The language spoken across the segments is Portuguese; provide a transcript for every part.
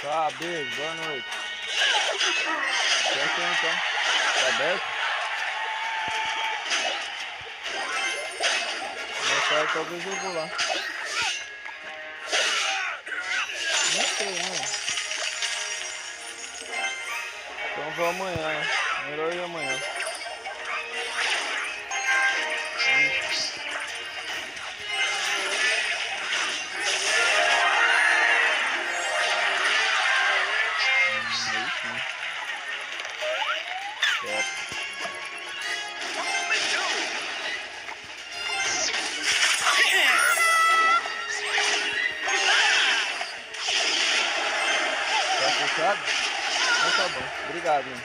Tá, beijo, boa noite. Fecha aí então. Tá aberto? Mais tarde talvez eu vou lá. Não sei, né? Então vou amanhã. Melhor ir amanhã. Aí sim. Certo. Tá fechado? Então tá bom. Obrigado, mano.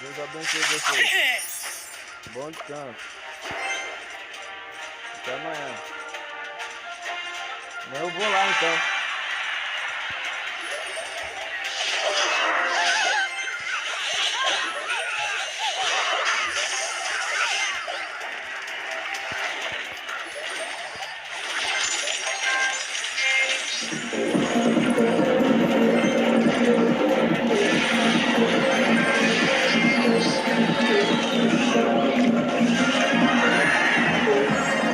Deus abençoe vocês. Bom descanso. Até amanhã. Eu vou lá então.